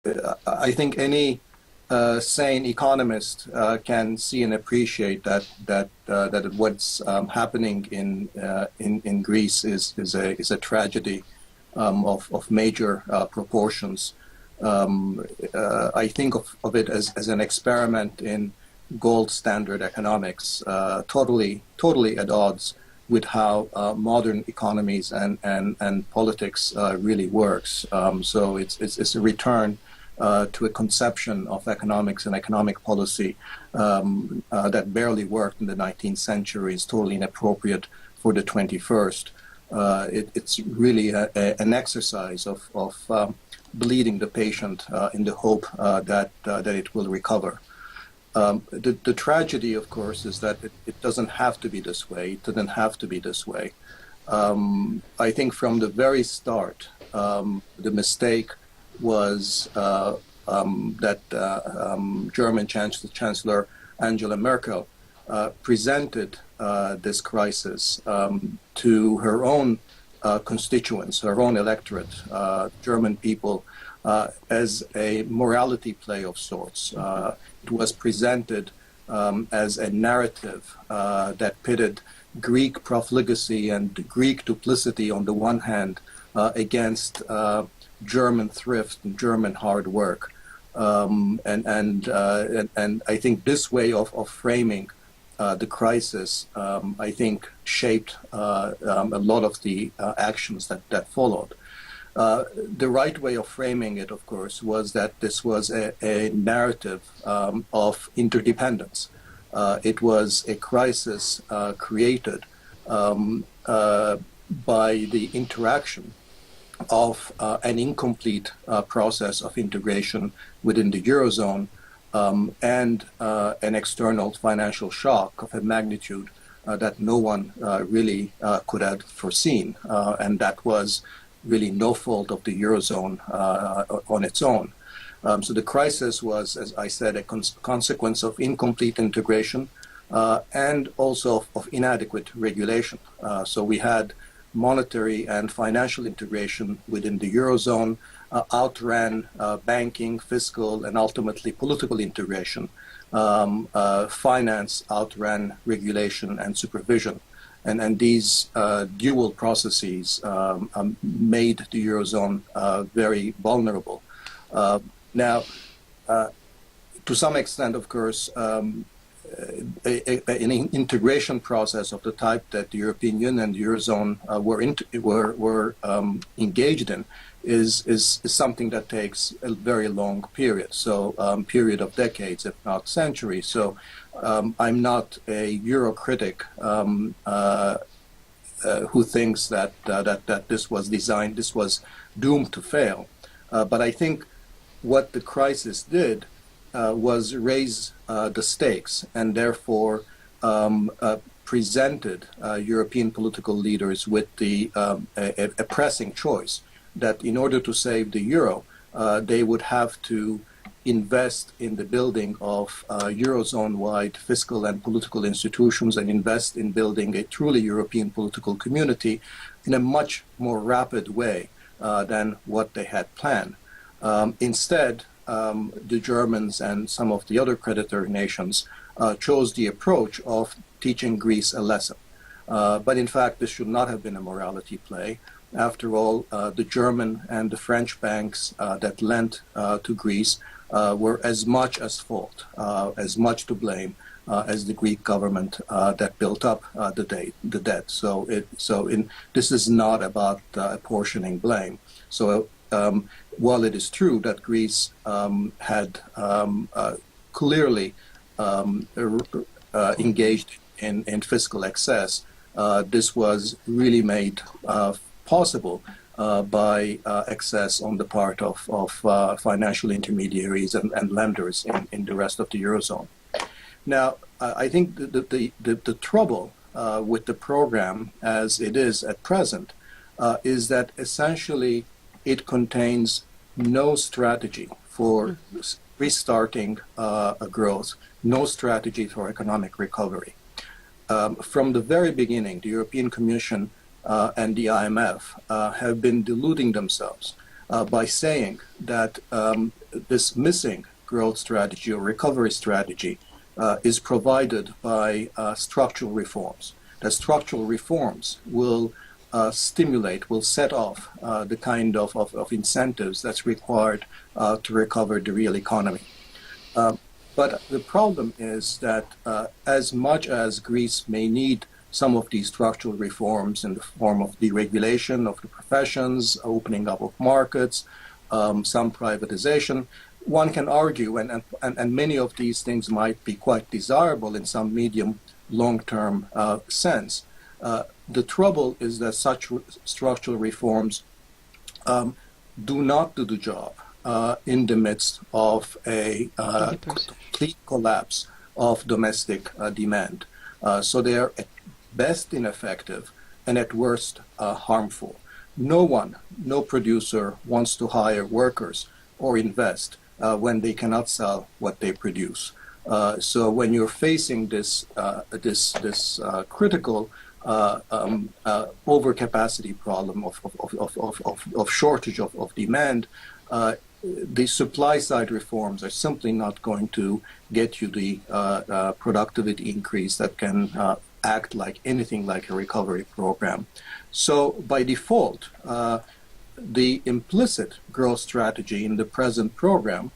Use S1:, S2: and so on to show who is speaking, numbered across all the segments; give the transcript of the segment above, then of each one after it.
S1: I think any sane economist can see and appreciate that what's happening in Greece is a tragedy of major proportions. I think of it as an experiment in gold standard economics, totally at odds with how modern economies and politics really works. So it's a return to a conception of economics and economic policy that barely worked in the 19th century, is totally inappropriate for the 21st. It's really an exercise of bleeding the patient in the hope that it will recover. The tragedy, of course, is that it doesn't have to be this way. It didn't have to be this way. I think from the very start, the mistake was that German Chancellor Angela Merkel presented this crisis to her own constituents, her own electorate, German people, as a morality play of sorts. It was presented as a narrative that pitted Greek profligacy and Greek duplicity on the one hand against German thrift and German hard work. And I think this way of framing the crisis, I think, shaped a lot of the actions that followed. The right way of framing it, of course, was that this was a narrative of interdependence. It was a crisis created by the interaction of an incomplete process of integration within the Eurozone and an external financial shock of a magnitude that no one really could have foreseen. And that was really no fault of the Eurozone on its own. So the crisis was, as I said, a consequence of incomplete integration and also of inadequate regulation. So we had monetary and financial integration within the Eurozone, outran banking, fiscal, and ultimately political integration. Finance outran regulation and supervision. And these dual processes made the Eurozone very vulnerable. Now, to some extent, of course, an integration process of the type that the European Union and the Eurozone were engaged in is something that takes a very long period, so period of decades, if not centuries. So I'm not a Euro critic who thinks that this was doomed to fail. But I think what the crisis did was raise the stakes and therefore presented European political leaders with a pressing choice that in order to save the euro, they would have to invest in the building of Eurozone-wide fiscal and political institutions and invest in building a truly European political community in a much more rapid way than what they had planned. Instead, the Germans and some of the other creditor nations chose the approach of teaching Greece a lesson. But in fact, this should not have been a morality play. After all, the German and the French banks that lent to Greece were as much at fault, as much to blame as the Greek government that built up the debt. So this is not about apportioning blame. So while it is true that Greece had clearly engaged in fiscal excess, this was really made possible by excess on the part of financial intermediaries and lenders in the rest of the Eurozone. Now, I think the trouble with the program as it is at present is that essentially it contains no strategy for restarting a growth, no strategy for economic recovery. From the very beginning, the European Commission and the IMF have been deluding themselves by saying that this missing growth strategy or recovery strategy is provided by structural reforms. That structural reforms will will set off the kind of incentives that's required to recover the real economy. But the problem is that as much as Greece may need some of these structural reforms in the form of deregulation of the professions, opening up of markets, some privatization, one can argue, and many of these things might be quite desirable in some medium, long-term sense. The trouble is that such structural reforms do not do the job in the midst of a complete collapse of domestic demand. So they are at best ineffective and at worst harmful. No producer wants to hire workers or invest when they cannot sell what they produce. So when you're facing this critical overcapacity problem of shortage of demand, the supply side reforms are simply not going to get you the productivity increase that can act like anything like a recovery program. So by default, the implicit growth strategy in the present program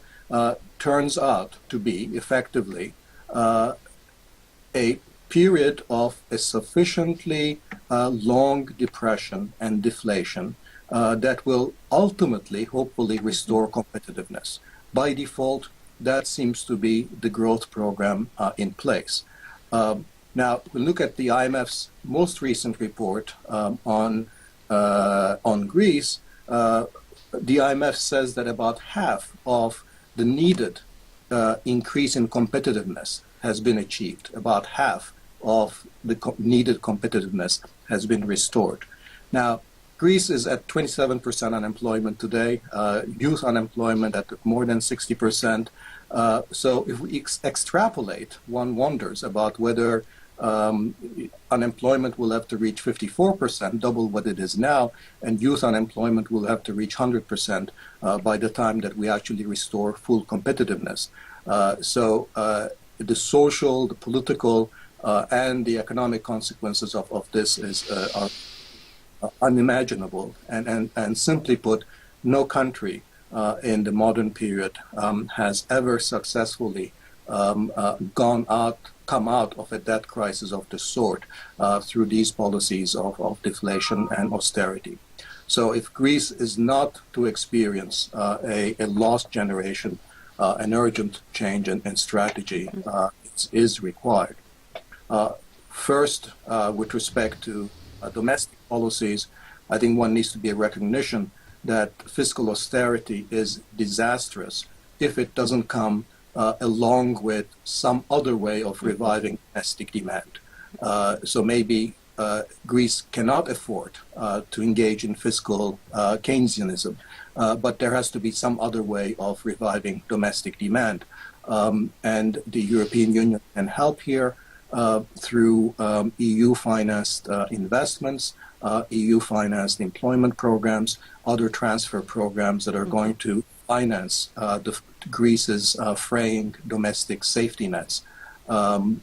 S1: turns out to be effectively a period of a sufficiently long depression and deflation that will ultimately, hopefully, restore competitiveness. By default, that seems to be the growth program in place. Now, we look at the IMF's most recent report on Greece. The IMF says that about half of the needed increase in competitiveness has been achieved. About half of the needed competitiveness has been restored. Now, Greece is at 27% unemployment today, youth unemployment at more than 60%. So if we extrapolate, one wonders about whether unemployment will have to reach 54%, double what it is now, and youth unemployment will have to reach 100% by the time that we actually restore full competitiveness. So the social, the political, and the economic consequences of this are unimaginable. And simply put, no country in the modern period has ever successfully come out of a debt crisis of this sort through these policies of deflation and austerity. So if Greece is not to experience a lost generation, an urgent change in strategy is required. First, with respect to domestic policies, I think one needs to be a recognition that fiscal austerity is disastrous if it doesn't come along with some other way of reviving domestic demand. So maybe Greece cannot afford to engage in fiscal Keynesianism, but there has to be some other way of reviving domestic demand. And the European Union can help here through EU-financed investments, EU-financed employment programs, other transfer programs that are going to finance Greece's fraying domestic safety nets. And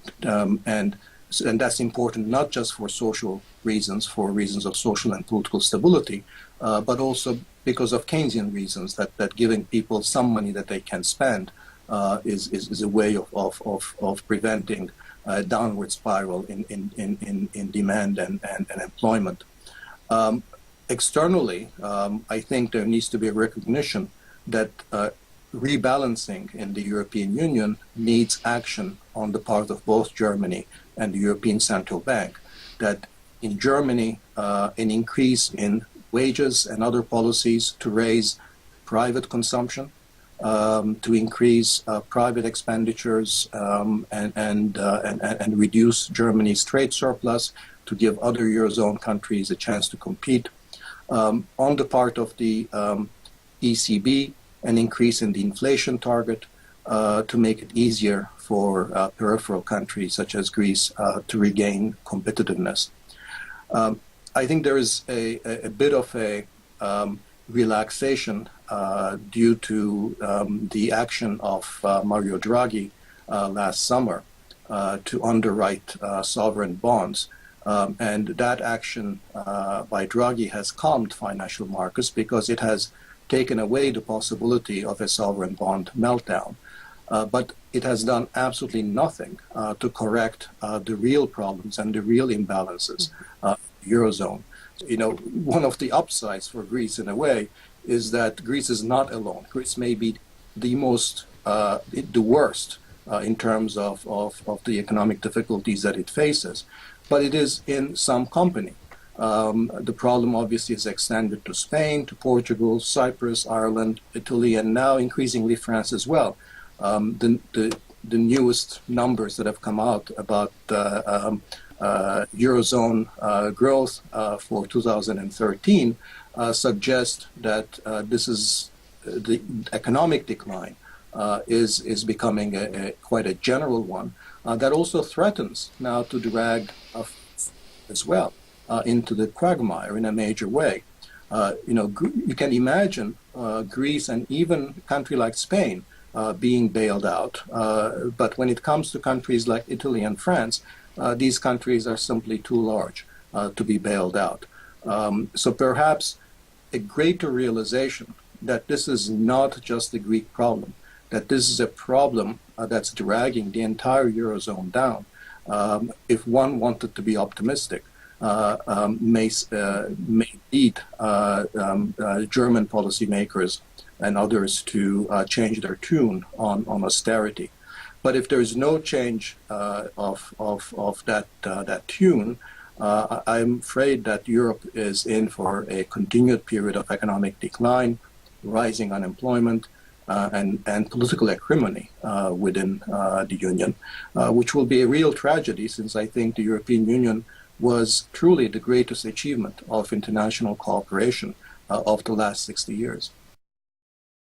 S1: that's important not just for social reasons, for reasons of social and political stability, but also because of Keynesian reasons, that giving people some money that they can spend is a way of preventing a downward spiral in demand and employment. Externally, I think there needs to be a recognition that rebalancing in the European Union needs action on the part of both Germany and the European Central Bank. That in Germany, an increase in wages and other policies to raise private consumption, to increase private expenditures and reduce Germany's trade surplus, to give other Eurozone countries a chance to compete. On the part of the ECB, an increase in the inflation target to make it easier for peripheral countries such as Greece to regain competitiveness. I think there is a bit of a relaxation due to the action of Mario Draghi last summer to underwrite sovereign bonds. And that action by Draghi has calmed financial markets because it has taken away the possibility of a sovereign bond meltdown. But it has done absolutely nothing to correct the real problems and the real imbalances of the Eurozone. You know, one of the upsides for Greece in a way is that Greece is not alone. Greece may be the worst in terms of the economic difficulties that it faces, but it is in some company. The problem obviously is extended to Spain, to Portugal, Cyprus, Ireland, Italy, and now increasingly France as well. The newest numbers that have come out about Eurozone growth for 2013 suggest that this is the economic decline is becoming quite a general one that also threatens now to drag as well into the quagmire in a major way. You can imagine Greece and even a country like Spain being bailed out. But when it comes to countries like Italy and France, these countries are simply too large to be bailed out. So perhaps a greater realization that this is not just a Greek problem, that this is a problem that's dragging the entire Eurozone down, if one wanted to be optimistic, may lead German policymakers and others to change their tune on austerity. But if there is no change of that tune, I'm afraid that Europe is in for a continued period of economic decline, rising unemployment, and political acrimony within the Union, which will be a real tragedy, since I think the European Union was truly the greatest achievement of international cooperation of the last 60 years.